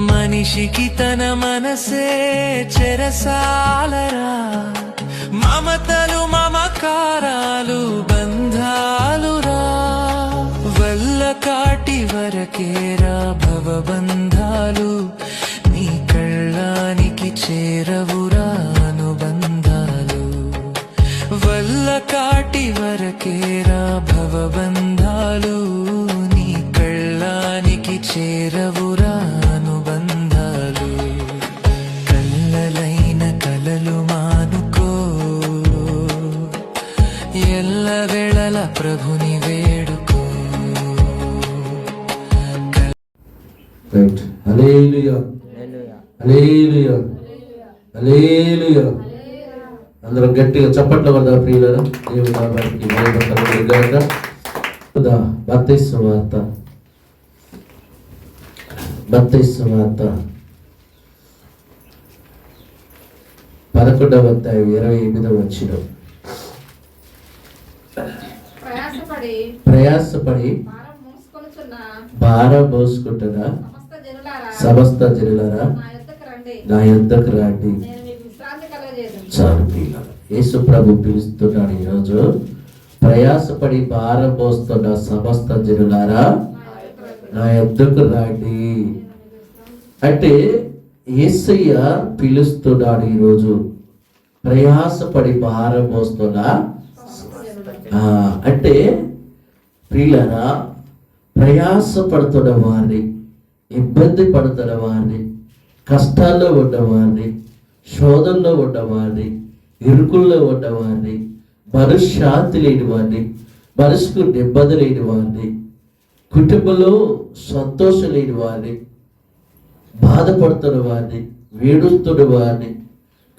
మనిషికి తన మనసే చెరసాలరా, మమతలు మమకారాలు బంధాలురా, వల్ల కాటి వరకేరా భవబంధాలు, నీ కళ్ళానికి చేరవురా అనుబంధాలు, వల్ల కాటి వరకేరా భవబంధాలు, నీ కళ్ళానికి చేరవురా అనుబంధాలు. కళ్ళలైన కలలు మానుకో, ఎల్లవేళల ప్రభుని వేడుకో. హల్లెలూయా హల్లెలూయా హల్లెలూయా. అందరూ గట్టిగా చప్పట్లు కొడదాం ప్రియులారా. దేవుని నామానికి మహిమ కలుగును గాక. మత్తయి సువార్త 11వ అధ్యాయం 28వ వచనం. ప్రయాసపడి భారం మోసుకుంటున్న సమస్త జనులారా నా యొద్దకు రండి. చాలు ప్రియులారా, యేసు ప్రభు పిలుస్తున్నాడు ఈరోజు. ప్రయాసపడి భారం మోస్తున్న సమస్త జనులారా నా యొద్దకు రండి అంటే యేసయ్య పిలుస్తున్నాడు ఈరోజు. ప్రయాసపడి భారం మోస్తున్నా అంటే ప్రియులారా, ప్రయాసపడుతున్న వారిని, ఇబ్బంది పడుతున్న వారిని, కష్టాల్లో ఉన్నవారిని, శోధనలో ఉన్నవారిని, ఇరుకుల్లో ఉన్నవారిని, మనశ్శాంతి లేని వారిని, మనసుకు నెమ్మది లేని వారిని, కుటుంబంలో సంతోషం లేని వారిని, బాధపడుతున్న వారిని, వేడుస్తున్న వారిని,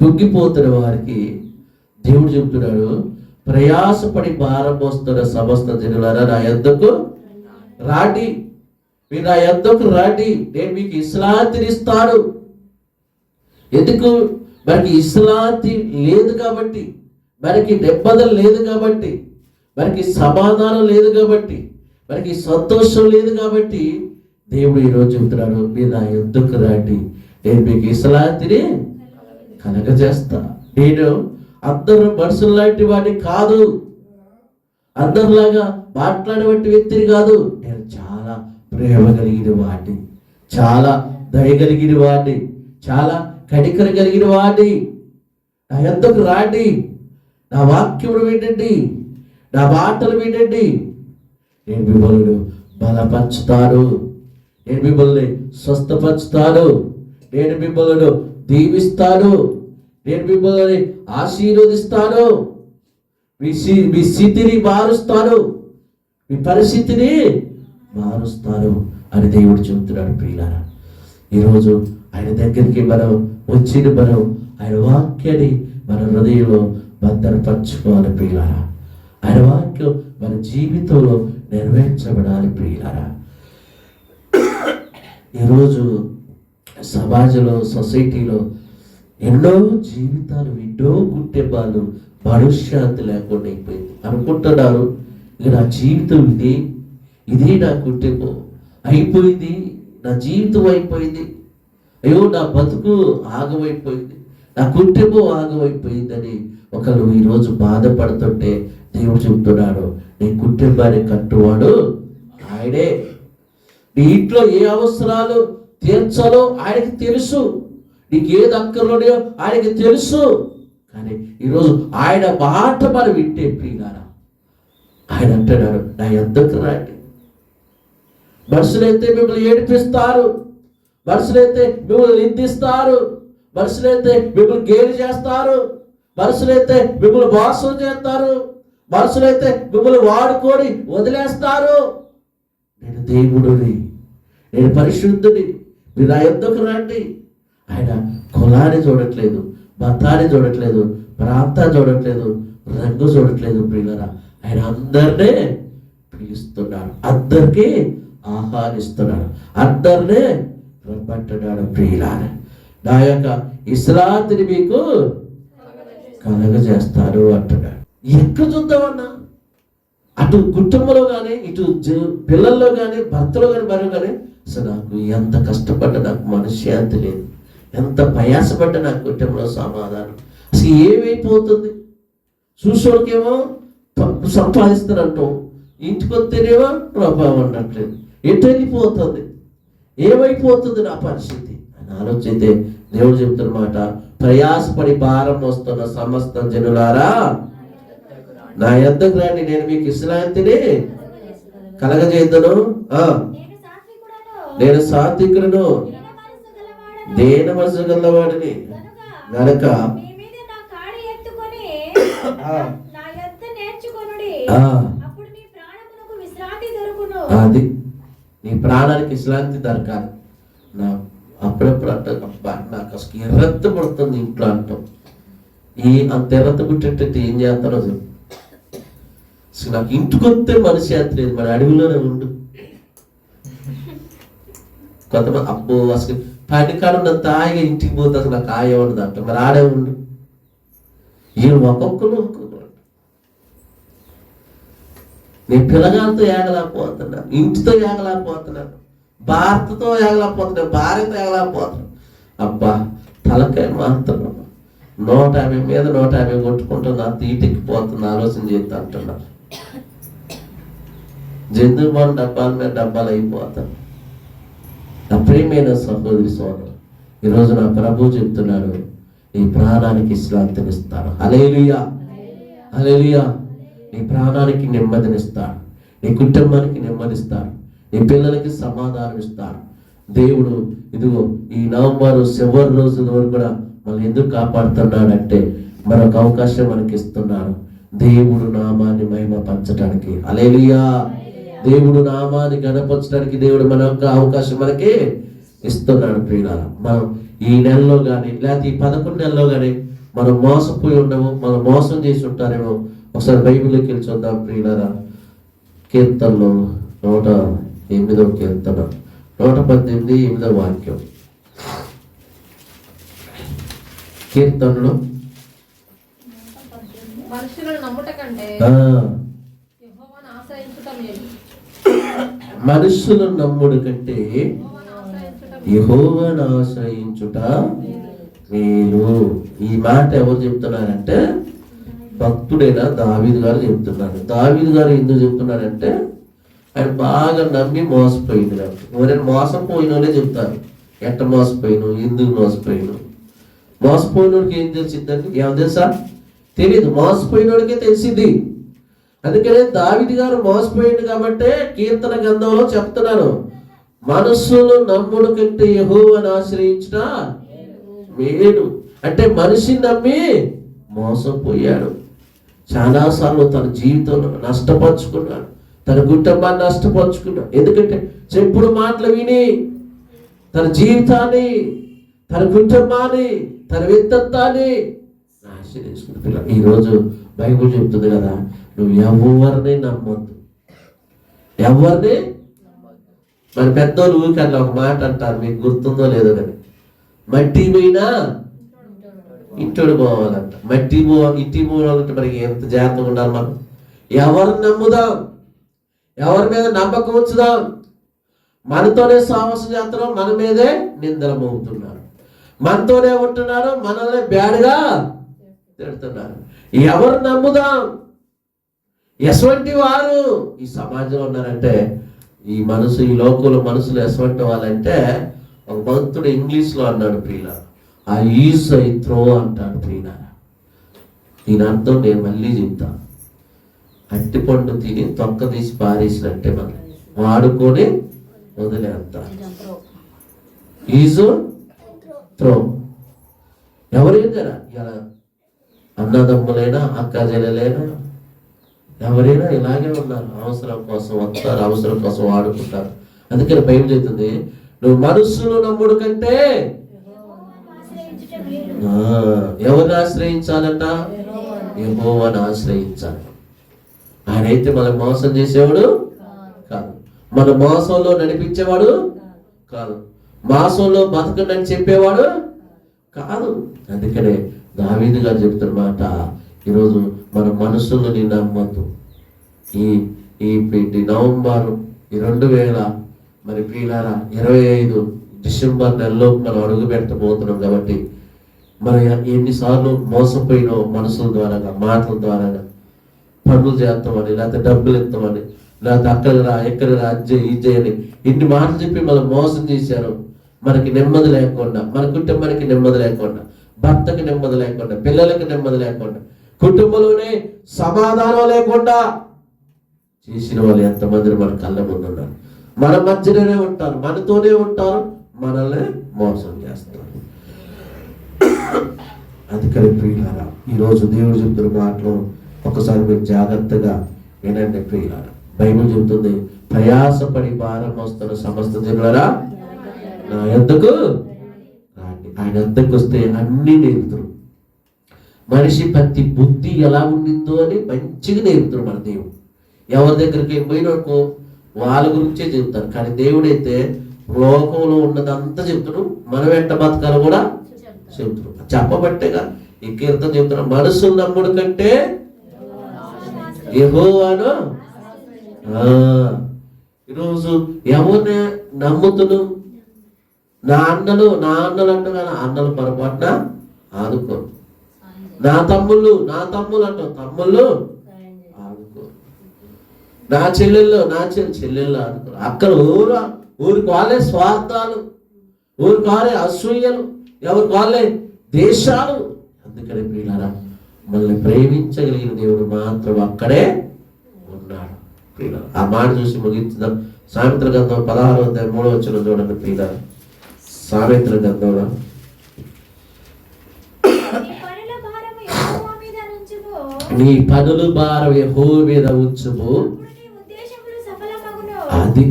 కుంగిపోతున్న వారికి దేవుడు చెప్తున్నాడు, ప్రయాసపడి భారం మోస్తున్న సమస్త జనులారా నా యొద్దకు రాండి. మీరు నా యొద్దకు రాండి, నేను మీకు విశ్రాంతిని ఇస్తాను. ఎందుకు? మనకి విశ్రాంతి లేదు కాబట్టి, మనకి నెమ్మది లేదు కాబట్టి, మనకి సమాధానం లేదు కాబట్టి, మనకి సంతోషం లేదు కాబట్టి దేవుడు ఈరోజు చెబుతున్నాడు, మీరు నా యొద్దకు రండి, నేను మీకు విశ్రాంతిని కలగజేస్తా. నేను అందరూ మనుషులు లాంటి వాడిని కాదు, అందరిలాగా మాట్లాడేటువంటి వ్యక్తిని కాదు. నేను చాలా ప్రేమ కలిగిన వాడిని, చాలా దయ కలిగిన వాడిని, చాలా కనికరం కలిగిన వాడిని. నా యొద్దకు రాండి, నా వాక్యములు వినండి, నా మాటలు వినండి. నేను మిమ్మల్ని బలపరుచుతాను, నేను మిమ్మల్ని స్వస్థపరుచుతాను, నేను మిమ్మల్ని దీవిస్తాను, నేను మిమ్మల్ని ఆశీర్వదిస్తాను, మీ స్థితిని మారుస్తాను, మీ పరిస్థితిని మారుస్తాను అని దేవుడు చెబుతున్నాడు. ప్రియులారా, ఈరోజు ఆయన దగ్గరికి మనం ఆయన వాక్యాన్ని మన హృదయంలో భద్రపరచుకోవాలి ప్రియులారా. ఆయన వాక్యం మన జీవితంలో నెరవేర్చబడాలి ప్రియులారా. ఈరోజు సమాజంలో, సొసైటీలో ఎన్నో జీవితాలు, ఎన్నో కుటుంబాలు మనశ్శాంతి లేకుండా అయిపోయింది. అనుకుంటున్నారు, ఇక నా జీవితం ఇదే నా కుటుంబం అయిపోయింది, నా జీవితం అయిపోయింది, అయ్యో నా బతుకు ఆగమైపోయింది, నా కుటుంబం ఆగమైపోయిందని ఒకరు ఈరోజు బాధపడుతుంటే దేవుడు చెబుతున్నాడు, నీ కుటుంబాన్ని కట్టువాడు ఆయనే. నీ ఇంట్లో ఏ అవసరాలు తీర్చాలో ఆయనకి తెలుసు, నీకు ఏది అక్కర్లోనే ఆయనకి తెలుసు. కానీ ఈరోజు ఆయన మాట మనం వింటే ప్రియులారా, ఆయన అంటున్నాడు, నా యొద్దకు రండి. మనుషులైతే మిమ్మల్ని ఏడిపిస్తారు, మనుషులైతే మిమ్మల్ని నిందిస్తారు, మనుషులైతే మిమ్మల్ని గేలి చేస్తారు, మనుషులైతే మిమ్మల్ని మోసం చేస్తారు, మనుషులైతే మిమ్మల్ని వాడుకొని వదిలేస్తారు. నేను దేవుడిని, నేను పరిశుద్ధుని, మీరు నా యొద్దకు రండి. ఆయన కులాన్ని చూడట్లేదు, మతాన్ని చూడట్లేదు, ప్రాంతాన్ని చూడట్లేదు, రంగు చూడట్లేదు ప్రియులారా. ఆయన అందరినీ పిలుస్తున్నాడు, అందరికీ ఆహ్వానిస్తున్నాడు, అందరినీ రమ్మంటున్నాడు. ప్రియులారా, నా యొక్క విశ్రాంతిని మీకు కలగజేస్తాడు అంటున్నాడు. ఎక్కడ చూద్దామన్నా, అటు కుటుంబంలో కానీ, ఇటు పిల్లల్లో కానీ, భర్తలో కానీ, మరో కానీ అసలు నాకు ఎంత కష్టపడ్డా నాకు మనశ్శాంతి లేదు, ఎంత ప్రయాసపడ్డా నాకు కుటుంబంలో సమాధానం. అసలు ఏమైపోతుంది? చూసోడికేమో సంపాదిస్తానంటాం, ఇంటికి వస్తేనేమో ప్రభావం ఉండట్లేదు. ఎటు వెళ్ళిపోతుంది? ఏమైపోతుంది నా పరిస్థితి అని ఆలోచిస్తే దేవుడు చెప్తున్నమాట, ప్రయాసపడి భారం వస్తున్న సమస్త జనులారా నా యొద్దకు రండి, నేను మీకు విశ్రాంతిని కలగజేద్దును. నేను సాత్వికులను, దేన మనసు గలవాడిని గనక అది నీ ప్రాణానికి విశ్రాంతి దొరకాలి. నా అప్పుడప్పుడు అంట నాకు అసలు ఎర్రత్త పడుతుంది ఇంట్లో అంటాం. అంత ఎర్రత్త పుట్టేటట్టు ఏం చేస్తారో అసలు నాకు ఇంటికి వస్తే మనశ్శాంతి లేదు, మన అడవిలోనే ఉండు. కొంతమంది అబ్బో అసలు పనికాడున్నంత హాయిగా ఇంటికి పోతే అసలు నాకు హాయి ఉండదు అంట. మరి ఆడే ఉండు. ఒక్కొక్కరు నేను పిల్లగాలతో ఏగలేకపోతున్నాను, ఇంటితో ఏగలేకపోతున్నాను, భార్యతో ఏగలేకపోతున్నాను, భార్యతో ఏగలేకపోతున్నాను. అబ్బా తలకాయ మాత్రం 150 మీద 150 కొట్టుకుంటున్నా, తీటికిపోతుంది ఆలోచన చేస్తా అంటున్నారు. జంతువుల డబ్బాల మీద డబ్బాలు అయిపోతాను. నా ప్రియమైన సహోదరి సోదరు, ఈరోజు నా ప్రభు చెప్తున్నాడు, నీ ప్రాణానికి విశ్రాంతినిస్తాడు. హల్లెలూయా, హల్లెలూయా. నీ ప్రాణానికి నెమ్మదినిస్తాడు, నీ కుటుంబానికి నెమ్మదిస్తాడు, నీ పిల్లలకి సమాధానం ఇస్తాడు దేవుడు. ఇదిగో ఈ నవంబర్ చివరి రోజుల వరకు కూడా మనల్ని ఎందుకు కాపాడుతున్నాడంటే మరొక అవకాశం మనకి ఇస్తున్నాడు, దేవుడు నామాన్ని మహిమపరచడానికి. హల్లెలూయా. దేవుడు నామాన్ని గణపరచడానికి దేవుడు మరొక అవకాశం మనకి ఇస్తున్నాడు. ప్రియులారా, మనం ఈ నెలలో కానీ లేకపోతే ఈ 11 నెలలో కానీ మనం మోసపోయి ఉండము, మనం మోసం చేసి ఉంటారేమో. ఒకసారి బైబిల్లోకి వెళ్ళి చూద్దాం ప్రియులారా. కీర్తనలో 108వ కీర్తన 118 వాక్యం. కీర్తనలో మనుషులను నమ్ముట కంటే యెహోవాను ఆశ్రయించుట మేలు. ఈ మాట ఎవరు చెప్తున్నారంటే భక్తుడైన దావీదు గారు చెప్తున్నారు. దావీదు గారు ఎందుకు చెప్తున్నారంటే ఆయన బాగా నమ్మి మోసపోయింది కాబట్టి. ఎవరైనా మోసపోయిన వాళ్ళే చెప్తారు, ఎట్ట మోసపోయిను, ఎందుకు మోసపోయిను. మోసపోయినోడికి ఏం తెలిసిందండి? ఏమో తెలుసా? తెలీదు. మోసపోయినోడికే తెలిసింది. అందుకనే దావీదు గారు మోసపోయింది కాబట్టి కీర్తన గ్రంథంలో చెప్తున్నారు, మనస్సును నమ్ముడు కంటే యెహోవాను ఆశ్రయించుట మేలు. అంటే మనిషిని నమ్మి మోసపోయాడు. చాలాసార్లు తన జీవితంలో నష్టపరుచుకున్నాడు, తన కుటుంబాన్ని నష్టపరుచుకున్నాడు. ఎందుకంటే చెప్పుడు మాటలు విని తన జీవితాన్ని, తన కుటుంబాన్ని, తన వ్యక్తిత్వాన్ని నాశనం చేసుకుంటున్నాడు. ఈరోజు బైబిల్ చెప్తుంది కదా, నువ్వు ఎవరిని నమ్మొద్దు, ఎవరిని. మన పెద్దోళ్ళు ఊరికల్లా ఒక మాట అంటారు, మీకు గుర్తుందో లేదో కానీ, మట్టి పోయినా ఇంటోడు పోవాలంట. ఇంటి పోవాలంటే మనకి ఎంత జాగ్రత్తగా ఉండాలి. మనం ఎవరిని నమ్ముదాం, ఎవరి మీద నమ్మకం ఉంచుదాం. మనతోనే సాహసం చేస్తున్నాం, మన మీదే నిందలు మోపుతున్నారు, మనతోనే ఉంటున్నారు, మనల్ని బ్యాడ్గా తిడుతున్నారు. ఎవరు నమ్ముదాం? ఎటువంటి వారు ఈ సమాజంలో ఉన్నారంటే, ఈ లోకంలో మనుషులు ఎటువంటి వాళ్ళంటే, ఒక భక్తుడు ఇంగ్లీష్లో అన్నాడు ప్రియుల, ఆ ఈజ్ ఐ త్రో అంటాడు ప్రియుల. దీని అర్థం నేను మళ్ళీ చెప్తాను, అట్టిపండు తిని తొక్క తీసి పారేసినట్టే మనం వాడుకొని వదిలేస్తారు. Is throw. ఎవరైనా ఇలా అన్నదమ్ములైనా అక్క చెల్లెలైనా ఎవరైనా ఇలాగే ఉన్నారు. అవసరం కోసం వస్తారు, అవసరం కోసం వాడుకుంటారు. అందుకని బైబిల్ చెప్తుంది, నువ్వు మనస్సును నమ్ముడు కంటే ఎవరిని ఆశ్రయించాలంట? యెహోవాను ఆశ్రయించాలి. ఆయనైతే మనం మోసం చేసేవాడు కాదు, మన మోసంలో నడిపించేవాడు కాదు, మోసంలో బతకండి చెప్పేవాడు కాదు. అందుకనే దావీదు గారు చెప్తున్న మాట, ఈరోజు మన మనసుని నమ్మద్దు. ఈ నవంబర్ 2000 మరి ప్రియులారా 25 డిసెంబర్ నెలలో మనం అడుగు పెట్టబోతున్నాం కాబట్టి మరి ఎన్నిసార్లు మోసపోయిన మనసుల ద్వారాగా, మాటల ద్వారాగా, పనులు చేస్తామని, లేకపోతే డబ్బులు ఇస్తామని, లేకపోతే అక్కడ రా ఎక్కడ రా ఇది అని ఇన్ని మాటలు చెప్పి మనం మోసం చేశారు. మనకి నెమ్మది లేకుండా, మన కుటుంబానికి నెమ్మది లేకుండా, భర్తకి నెమ్మది లేకుండా, పిల్లలకి నెమ్మది లేకుండా, కుటుంబంలోనే సమాధానం లేకుండా చేసిన వాళ్ళు ఎంతమంది మన కళ్ళ ముందు ఉన్నారు. మన మధ్యలోనే ఉంటారు, మనతోనే ఉంటారు, మనల్ని మోసం చేస్తారు. అందుకని ప్రియులారా, ఈరోజు దేవుడు చెప్తున్న మాటలు ఒకసారి మీరు జాగ్రత్తగా వినండి ప్రియులారా. బైబిల్ చెబుతుంది, ప్రయాసపడి భారం మోస్తున్న సమస్త జనులారా నా యొద్దకు రండి. ఆయన యొద్దకు వస్తే అన్ని నేర్పుతారు. మనిషి ప్రతి బుద్ధి ఎలా ఉండిందో అని మంచిగా నేర్పుతారు మన దేవుడు. ఎవరి దగ్గరికి పోయినకో వాళ్ళ గురించే చెబుతారు. కానీ దేవుడైతే లోకంలో ఉన్నదంతా చెప్తాడు, మనం వెంట బతకాలు కూడా చెబుతాడు. చెప్పబట్టేగా ఈ కీర్తన చెబుతున్నాడు, మనసు నమ్ముడు కంటే యెహోవాను. ఈరోజు ఎవరిని నమ్ముతును? నా అన్నలు అంటారు కానీ అన్నలు పొరపాటున ఆదుకోరు. నా తమ్ముళ్ళు అంటారు, తమ్ముళ్ళు ఆదుకోరు. నా చెల్లెళ్ళు ఆదుకోరు. అక్కడ ఊరికి వాళ్ళే స్వార్థాలు, ఊరికి వాళ్ళే అసూయలు, ఎవరికి వాళ్ళే దేశాలు. అందుకని ప్రియులారా, మనల్ని ప్రేమించగలిగిన దేవుడు మాత్రం అక్కడే ఉన్నాడు. ప్రియులారా, ఆ మాట చూసి ముగించుదాం. సామెతల గ్రంథం 16వ అధ్యాయం 3వ వచనం చూడండి ప్రియులారా. సామెతల గ్రంథంలో నీ పనులు భారం యెహోవా మీద ఉంచుము, అది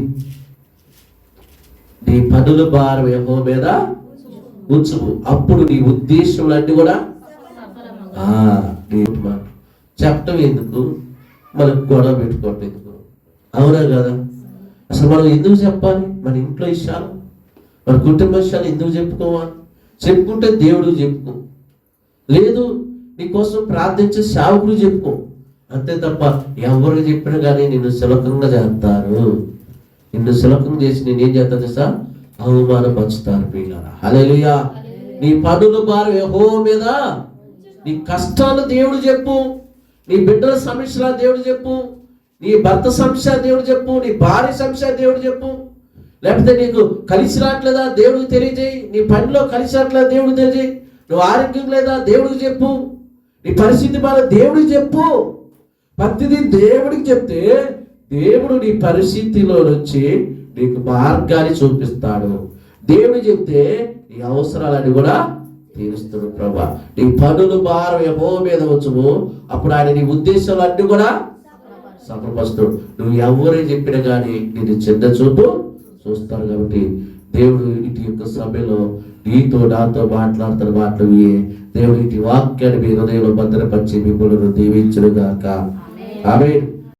నీ పనులు భారం యెహోవా మీద ఉంచుము, అప్పుడు నీ ఉద్దేశములన్నీ కూడా చెప్పటం ఎందుకు, మనకు గొడవ పెట్టుకోవటం ఎందుకు? అవునా కదా? అసలు మనం ఎందుకు చెప్పాలి? మన ఇంట్లో విషయాలు, మన కుటుంబ విషయాలు ఎందుకు చెప్పుకోవాలి? చెప్పుకుంటే దేవుడు చెప్పుకో, లేదు నీకోసం ప్రార్థించే సేవకుడు చెప్పుకో, అంతే తప్ప ఎవరు చెప్పినా కానీ నిన్ను సులభంగా చేస్తారు. నిన్ను సులభం చేసి నేనేం చేస్తా తెలుసా? అవమానపరుచుతారు ప్రియులారా. హల్లెలూయా. నీ పనుల భారం యెహోవా మీద, నీ కష్టాలు దేవుడు చెప్పు, నీ బిడ్డల సమస్యల దేవుడు చెప్పు, నీ భర్త సమస్య దేవుడు చెప్పు, నీ భార్య సమస్య దేవుడు చెప్పు. లేకపోతే నీకు కలిసి రావట్లేదా దేవుడికి తెలియజేయి, నీ పనిలో కలిసి రావట్లేదా దేవుడికి తెలియజేయి, నువ్వు ఆరోగ్యం లేదా దేవుడికి చెప్పు, నీ పరిస్థితి బాగా దేవుడికి చెప్పు. ప్రతిదీ దేవుడికి చెప్తే దేవుడు నీ పరిస్థితిలో నుంచి నీకు మార్గాన్ని చూపిస్తాడు. దేవుడు చెప్తే నీ అవసరాలన్నీ కూడా తీరుస్తాడు. ప్రభా, నీ పనులు భారం యెహోవా మీద ఉంచుము, అప్పుడు ఆయన నీ ఉద్దేశాలన్నీ కూడా సఫలపరుస్తాడు. నువ్వు ఎవరే చెప్పినా కానీ నేను చిన్న చూపు చూస్తాను. కాబట్టి దేవుడు ఇటు యొక్క సభలో నీతో నాతో మాట్లాడుతున్న మాటలు దేవుడు ఇటు వాక్యాన్ని మీ హృదయంలో భద్రపరిచి మిమ్మల్ని దీవించును గాక. ఆమేన్.